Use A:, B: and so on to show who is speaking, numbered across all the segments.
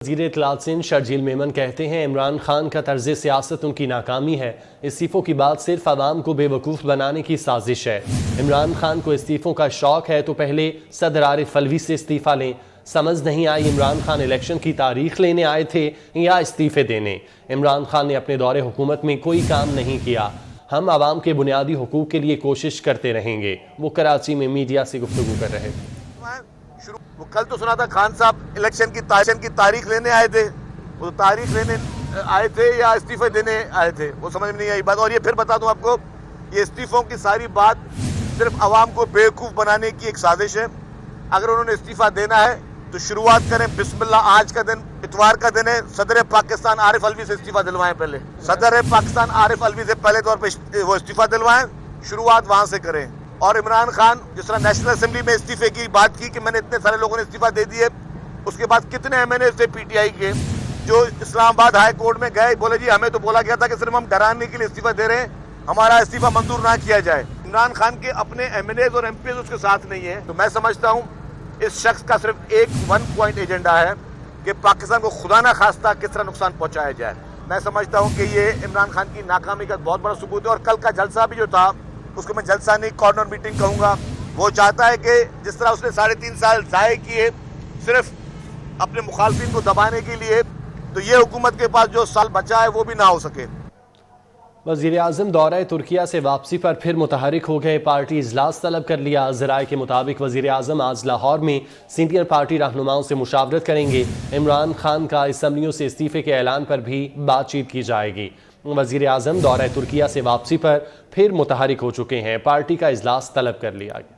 A: وزیر اطلاعات سندھ شرجیل میمن کہتے ہیں عمران خان کا طرز سیاست ان کی ناکامی ہے۔ استعفوں کی بات صرف عوام کو بے وقوف بنانے کی سازش ہے۔ عمران خان کو استعفوں کا شوق ہے تو پہلے صدر عارف الوی سے استعفیٰ لیں۔ سمجھ نہیں آئی عمران خان الیکشن کی تاریخ لینے آئے تھے یا استعفے دینے۔ عمران خان نے اپنے دور حکومت میں کوئی کام نہیں کیا۔ ہم عوام کے بنیادی حقوق کے لیے کوشش کرتے رہیں گے۔ وہ کراچی میں میڈیا سے گفتگو کر رہے تھے۔
B: وہ کل تو سنا تھا خان صاحب الیکشن کی تاریخ لینے آئے تھے، وہ تاریخ لینے آئے تھے یا استعفے دینے آئے تھے، وہ سمجھ میں نہیں آئی بات۔ اور یہ پھر بتا دوں آپ کو، یہ استعفوں کی ساری بات صرف عوام کو بیوقوف بنانے کی ایک سازش ہے۔ اگر انہوں نے استعفیٰ دینا ہے تو شروعات کریں، بسم اللہ، آج کا دن اتوار کا دن ہے، صدر پاکستان عارف الوی سے استعفیٰ دلوائیں۔ پہلے صدر پاکستان عارف الوی سے پہلے طور پہ وہ استعفیٰ دلوائیں، شروعات وہاں سے کریں۔ اور عمران خان جس طرح نیشنل اسمبلی میں استعفے کی بات کی کہ میں نے اتنے سارے لوگوں نے استعفیٰ دے دیے، اس کے بعد کتنے ایم این اے تھے پی ٹی آئی کے جو اسلام آباد ہائی کورٹ میں گئے، بولے جی ہمیں تو بولا گیا تھا کہ صرف ہم ڈرانے کے لیے استعفیٰ دے رہے ہیں، ہمارا استعفیٰ منظور نہ کیا جائے۔ عمران خان کے اپنے ایم این ایز اور ایم پی ایز اس کے ساتھ نہیں ہیں، تو میں سمجھتا ہوں اس شخص کا صرف ایک ون پوائنٹ ایجنڈا ہے کہ پاکستان کو خدا نہ خواستہ کس طرح نقصان پہنچایا جائے۔ میں سمجھتا ہوں کہ یہ عمران خان کی ناکامی کا بہت بڑا ثبوت ہے۔ اور کل کا جلسہ بھی جو تھا، اس کو میں جلسہ نہیں کارنر میٹنگ کہوں گا، وہ چاہتا ہے کہ جس طرح اس نے 3.5 سال ضائع کیے صرف اپنے مخالفین کو دبانے کے لیے، تو یہ حکومت کے پاس جو سال بچا ہے وہ بھی نہ ہو سکے۔
A: وزیر اعظم دورہ ترکیہ سے واپسی پر پھر متحرک ہو گئے، پارٹی اجلاس طلب کر لیا۔ ذرائع کے مطابق وزیر اعظم آج لاہور میں سینئر پارٹی رہنماؤں سے مشاورت کریں گے۔ عمران خان کا اسمبلیوں سے استعفے کے اعلان پر بھی بات چیت کی جائے گی۔ وزیر اعظم دورہ ترکیہ سے واپسی پر پھر متحرک ہو چکے ہیں، پارٹی کا اجلاس طلب کر لیا گیا۔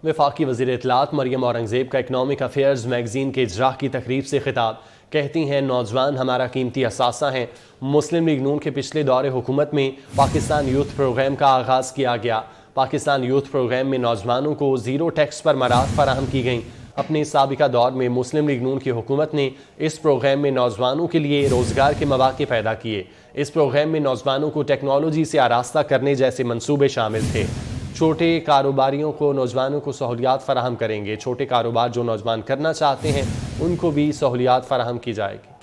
A: وفاقی وزیر اطلاعات مریم اورنگزیب کا اکنامک افیئرز میگزین کے اجراء کی تقریب سے خطاب، کہتی ہیں نوجوان ہمارا قیمتی اثاثہ ہیں۔ مسلم لیگ نون کے پچھلے دور حکومت میں پاکستان یوتھ پروگرام کا آغاز کیا گیا۔ پاکستان یوتھ پروگرام میں نوجوانوں کو زیرو ٹیکس پر مراعات فراہم کی گئیں۔ اپنے سابقہ دور میں مسلم لیگ نون کی حکومت نے اس پروگرام میں نوجوانوں کے لیے روزگار کے مواقع پیدا کیے۔ اس پروگرام میں نوجوانوں کو ٹیکنالوجی سے آراستہ کرنے جیسے منصوبے شامل تھے۔ چھوٹے کاروباریوں کو نوجوانوں کو سہولیات فراہم کریں گے۔ چھوٹے کاروبار جو نوجوان کرنا چاہتے ہیں ان کو بھی سہولیات فراہم کی جائے گی۔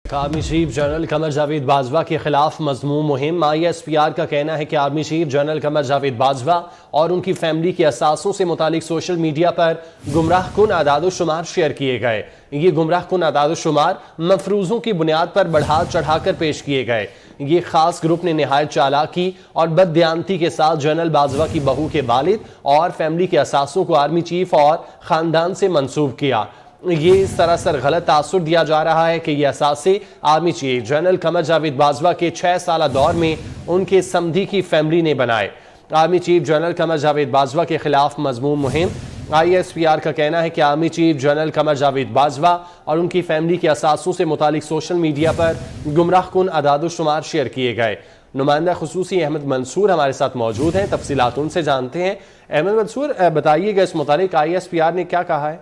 A: Army chief general Qamar Javed Bajwa کے خلاف مذموم مہم، آئی ایس پی آر کا کہنا ہے کہ army chief general Qamar Javed Bajwa اور ان کی فیملی کے اثاثوں سے متعلق سوشل میڈیا پر گمراہ کن اعداد و شمار شیئر کیے گئے۔ یہ گمراہ کن اعداد و شمار مفروضوں کی بنیاد پر بڑھا چڑھا کر پیش کیے گئے۔ یہ خاص گروپ نے نہایت چالاکی اور بددیانتی کے ساتھ جنرل باجوہ کی بہو کے والد اور فیملی کے اثاثوں کو آرمی چیف اور خاندان سے منسوب کیا۔ یہ سراسر غلط تاثر دیا جا رہا ہے کہ یہ اثاثے army chief general Qamar Javed Bajwa کے 6 سالہ دور میں ان کے سمدھی کی فیملی نے بنائے۔ Army chief general Qamar Javed Bajwa کے خلاف مذموم مہم، آئی ایس پی آر کا کہنا ہے کہ army chief general Qamar Javed Bajwa اور ان کی فیملی کے اثاثوں سے متعلق سوشل میڈیا پر گمراہ کن اعداد و شمار شیئر کیے گئے۔ نمائندہ خصوصی احمد منصور ہمارے ساتھ موجود ہیں، تفصیلات ان سے جانتے ہیں۔ احمد منصور، بتائیے گا اس متعلق آئی ایس پی آر نے کیا کہا ہے؟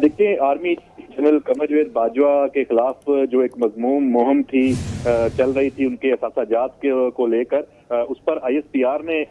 C: دیکھیں، آرمی جنرل قمر جاوید باجوہ کے خلاف جو ایک مذموم مہم تھی چل رہی تھی ان کے اثاثہ جات کو لے کر، اس پر آئی ایس پی آر نے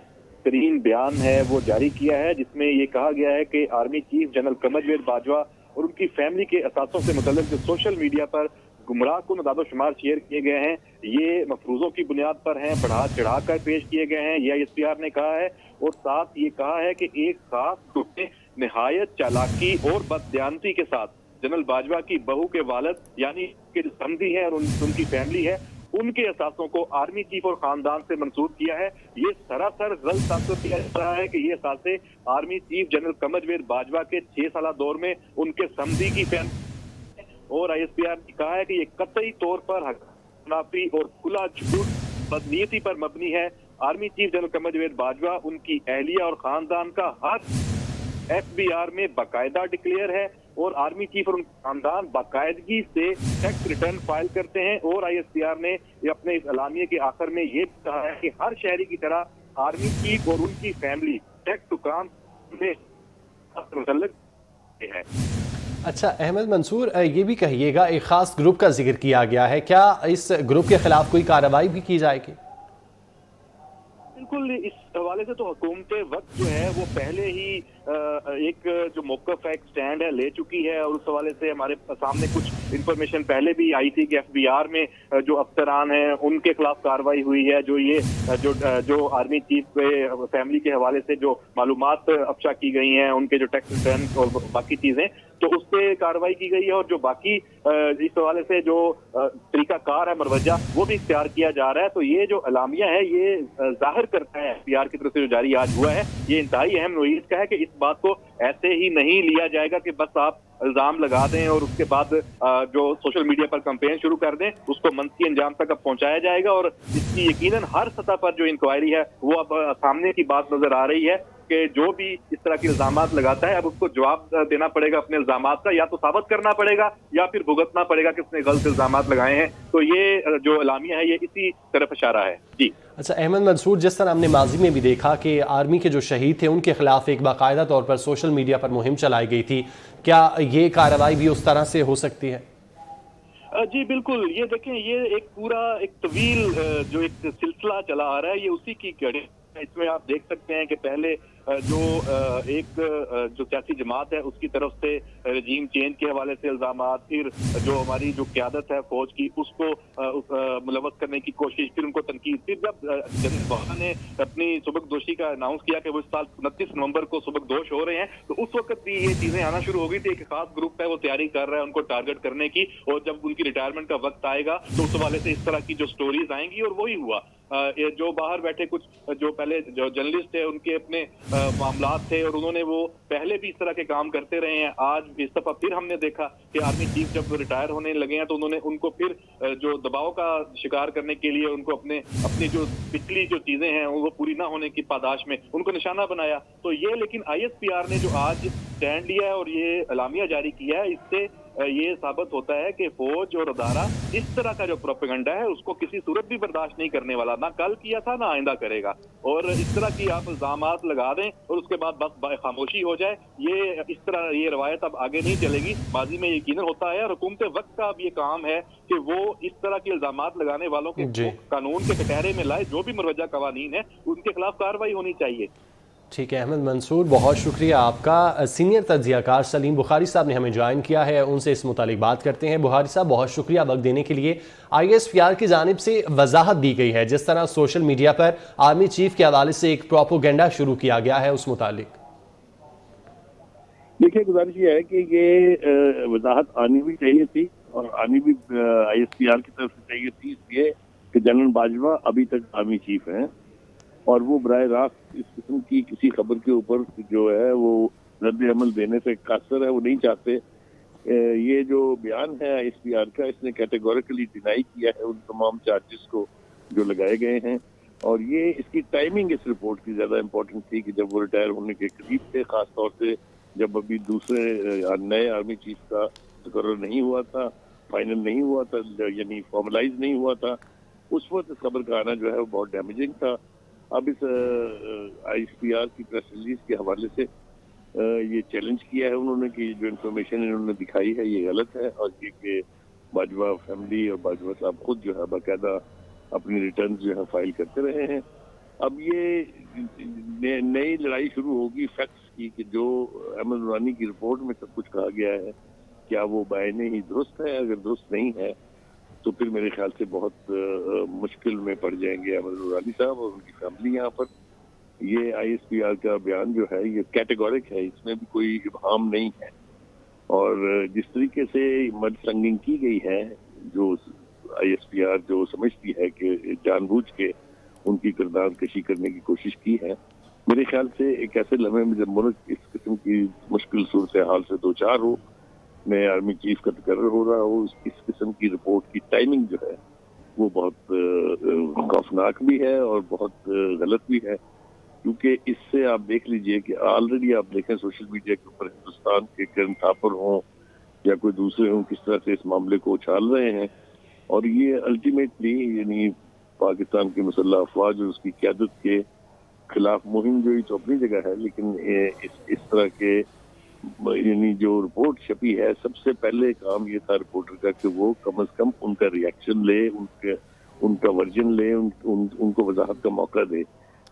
C: ترین بیان ہے وہ جاری کیا ہے، جس میں یہ کہا گیا ہے کہ army chief general Qamar Javed Bajwa اور ان کی فیملی کے اثاثوں سے متعلق جو سوشل میڈیا پر گمراہ کن اعداد و شمار شیئر کیے گئے ہیں، یہ مفروضوں کی بنیاد پر ہیں، بڑھا چڑھا کر پیش کیے گئے ہیں، یہ آئی ایس پی آر نے کہا ہے۔ اور ساتھ یہ کہا ہے کہ ایک خاص گروپ نے نہایت چالاکی اور بددیانتی کے ساتھ جنرل باجوہ کی بہو کے والد یعنی کہ جو سمدھی ہے اور ان کی فیملی ہے، ان کے اثاثوں کو آرمی چیف اور خاندان سے منسوب کیا ہے۔ یہ سراسر غلط تاثر دیا جا رہا ہے کہ یہ اثاثے army chief general Qamar Javed Bajwa کے 6 سالہ دور میں ان کے سمدھی کی فیملی، اور آئی ایس پی آر نے کہا ہے کہ یہ قطعی طور پر منافی اور کھلا جھوٹ بدنیتی پر مبنی ہے۔ Army chief general Qamar Javed Bajwa, ان کی اہلیہ اور خاندان کا حق ایف بی آر میں باقاعدہ ڈکلیئر ہے، اور آرمی چیف اور ان کا خاندان باقاعدگی سے ٹیکس ریٹرن فائل کرتے ہیں۔ اور آئی ایس پی آر نے اپنے اس اعلامیے کے آخر میں یہ کہا ہے کہ ہر شہری کی طرح آرمی چیف اور ان کی فیملی ٹیکس حکام میں متعلق ہے۔
A: اچھا احمد منصور، یہ بھی کہیے گا ایک خاص گروپ کا ذکر کیا گیا ہے، کیا اس گروپ کے خلاف کوئی کارروائی بھی کی جائے گی؟
C: بالکل اس حوالے سے تو حکومت وقت جو ہے وہ پہلے ہی ایک جو موقف ہے، ایک سٹینڈ ہے، لے چکی ہے، اور اس حوالے سے ہمارے سامنے کچھ انفارمیشن پہلے بھی آئی تھی کہ FBR میں جو افسران ہیں ان کے خلاف کارروائی ہوئی ہے، جو آرمی چیف فیملی کے حوالے سے جو معلومات افشا کی گئی ہیں، ان کے جو ٹیکس ریٹرن اور باقی چیزیں، تو اس پہ کارروائی کی گئی ہے، اور جو باقی اس حوالے سے جو طریقہ کار ہے مروجہ وہ بھی اختیار کیا جا رہا ہے. تو یہ جو اعلامیہ ہے یہ ظاہر کرتا ہے FBR کی طرف سے جو جاری آج ہوا ہے، یہ انتہائی اہم نوعیت کا ہے کہ اس بات کو ایسے ہی نہیں لیا جائے گا کہ بس آپ الزام لگا دیں اور اس کے بعد جو سوشل میڈیا پر کمپین شروع کر دیں، اس کو منطقی انجام تک اب پہنچایا جائے گا. اور اس کی یقیناً ہر سطح پر جو انکوائری ہے وہ اب سامنے کی بات نظر آ رہی ہے کہ جو بھی اس طرح کے الزامات لگاتا ہے اب اس کو جواب دینا پڑے گا اپنے الزامات کا، یا تو ثابت کرنا پڑے گا یا پھر بھگتنا پڑے گا کہ اس نے غلط الزامات لگائے ہیں. تو یہ جو اعلامیہ ہے یہ اسی طرف اشارہ ہے. جی
A: اچھا احمد منصور، جس طرح ہم نے ماضی میں بھی دیکھا کہ آرمی کے جو شہید تھے ان کے خلاف ایک باقاعدہ طور پر سوشل میڈیا پر مہم چلائی گئی تھی، کیا یہ کارروائی بھی اس طرح سے ہو سکتی ہے؟
C: جی بالکل، یہ دیکھیں یہ ایک پورا ایک طویل جو ایک سلسلہ چلا آ رہا ہے، یہ اسی کی کڑی ہے. اس میں آپ دیکھ سکتے ہیں کہ پہلے جو ایک جو سیاسی جماعت ہے اس کی طرف سے رجیم چینج کے حوالے سے الزامات، پھر جو ہماری جو قیادت ہے فوج کی اس کو ملوث کرنے کی کوشش، پھر ان کو تنقید. پھر جب جنرل باجوہ نے اپنی سبکدوشی کا اناؤنس کیا کہ وہ اس سال 29 نومبر کو سبکدوش ہو رہے ہیں، تو اس وقت بھی یہ چیزیں آنا شروع ہو گئی تھی. ایک خاص گروپ ہے وہ تیاری کر رہا ہے ان کو ٹارگٹ کرنے کی، اور جب ان کی ریٹائرمنٹ کا وقت آئے گا تو اس حوالے سے اس طرح کی جو سٹوریز آئیں گی. اور وہی ہوا، جو باہر بیٹھے کچھ جو پہلے جو جرنلسٹ تھے ان کے اپنے معاملات تھے اور انہوں نے وہ پہلے بھی اس طرح کے کام کرتے رہے ہیں. آج اس دفعہ پھر ہم نے دیکھا کہ آرمی چیف جب ریٹائر ہونے لگے ہیں تو انہوں نے ان کو پھر جو دباؤ کا شکار کرنے کے لیے ان کو اپنی جو پچھلی جو چیزیں ہیں وہ پوری نہ ہونے کی پاداش میں ان کو نشانہ بنایا. تو یہ لیکن ISPR نے جو آج سٹینڈ لیا ہے اور یہ اعلامیہ جاری کیا ہے، اس سے یہ ثابت ہوتا ہے کہ فوج اور ادارہ اس طرح کا جو پروپیگنڈا ہے اس کو کسی صورت بھی برداشت نہیں کرنے والا، نہ کل کیا تھا نہ آئندہ کرے گا. اور اس طرح کی آپ الزامات لگا دیں اور اس کے بعد بس خاموشی ہو جائے، یہ اس طرح یہ روایت اب آگے نہیں چلے گی. ماضی میں یقیناً ہوتا ہے، اور حکومت وقت کا اب یہ کام ہے کہ وہ اس طرح کے الزامات لگانے والوں کے قانون کے کٹہرے میں لائے. جو بھی مروجہ قوانین ہیں ان کے خلاف کارروائی ہونی چاہیے.
A: ٹھیک ہے احمد منصور، بہت شکریہ آپ کا. سینئر تجزیہ کار سلیم بخاری صاحب نے ہمیں جوائن کیا ہے، ان سے اس متعلق بات کرتے ہیں. بخاری صاحب بہت شکریہ وقت دینے کے لیے. ISPR کی جانب سے وضاحت دی گئی ہے جس طرح سوشل میڈیا پر آرمی چیف کے حوالے سے ایک پروپوگنڈا شروع کیا گیا ہے، اس متعلق
D: دیکھیے گزارش یہ ہے کہ یہ وضاحت آنی بھی چاہیے تھی، اور آنی بھی ISPR کی طرف سے چاہیے تھی، اس لیے کہ جنرل باجوہ ابھی تک آرمی چیف ہیں اور وہ براہ راست اس قسم کی کسی خبر کے اوپر جو ہے وہ رد عمل دینے سے قاصر ہے. وہ نہیں چاہتے. یہ جو بیان ہے ISPR کا، اس نے کیٹیگوریکلی ڈینائی کیا ہے ان تمام چارجز کو جو لگائے گئے ہیں. اور یہ اس کی ٹائمنگ اس رپورٹ کی زیادہ امپورٹنٹ تھی کہ جب وہ ریٹائر ہونے کے قریب تھے، خاص طور سے جب ابھی دوسرے نئے آرمی چیف کا تقرر نہیں ہوا تھا، فائنل نہیں ہوا تھا، یعنی فارملائز نہیں ہوا تھا. اس وقت اس خبر کا آنا جو ہے وہ بہت ڈیمیجنگ تھا. اب اس ISPR کی پریس ریلیز کے حوالے سے یہ چیلنج کیا ہے انہوں نے کہ جو انفارمیشن انہوں نے دکھائی ہے یہ غلط ہے، اور یہ کہ باجوہ فیملی اور باجوہ صاحب خود جو ہے باقاعدہ اپنی ریٹرنز جو ہے فائل کرتے رہے ہیں. اب یہ نئی لڑائی شروع ہوگی فیکٹس کی کہ جو احمد نورانی کی رپورٹ میں سب کچھ کہا گیا ہے کیا وہ بعینہ ہی درست ہے. اگر درست نہیں ہے تو پھر میرے خیال سے بہت مشکل میں پڑ جائیں گے احمد نورانی صاحب اور ان کی فیملی. یہاں پر یہ ISPR کا بیان جو ہے یہ کیٹیگورک ہے، اس میں بھی کوئی ابہام نہیں ہے. اور جس طریقے سے مد سنگنگ کی گئی ہے، جو ISPR جو سمجھتی ہے کہ جان بوجھ کے ان کی کردار کشی کرنے کی کوشش کی ہے، میرے خیال سے ایک ایسے لمحے میں جب ملک اس قسم کی مشکل صورتحال سے دوچار ہو، نئے آرمی چیف کا تقرر ہو رہا ہو، اس قسم کی رپورٹ کی ٹائمنگ جو ہے وہ بہت خوفناک بھی ہے اور بہت غلط بھی ہے. کیونکہ اس سے آپ دیکھ لیجئے کہ آلریڈی آپ دیکھیں سوشل میڈیا کے اوپر ہندوستان کے کرن تھاپر ہوں یا کوئی دوسرے ہوں کس طرح سے اس معاملے کو اچھال رہے ہیں. اور یہ الٹیمیٹلی یعنی پاکستان کی مسلح افواج اور اس کی قیادت کے خلاف مہم جو تو اپنی جگہ ہے، لیکن اس طرح کے یعنی جو رپورٹ چھپی ہے، سب سے پہلے کام یہ تھا رپورٹر کا کہ وہ کم از کم ان کا ریاکشن لے، ان کا ورژن لے، ان کو وضاحت کا موقع دے.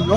E: 9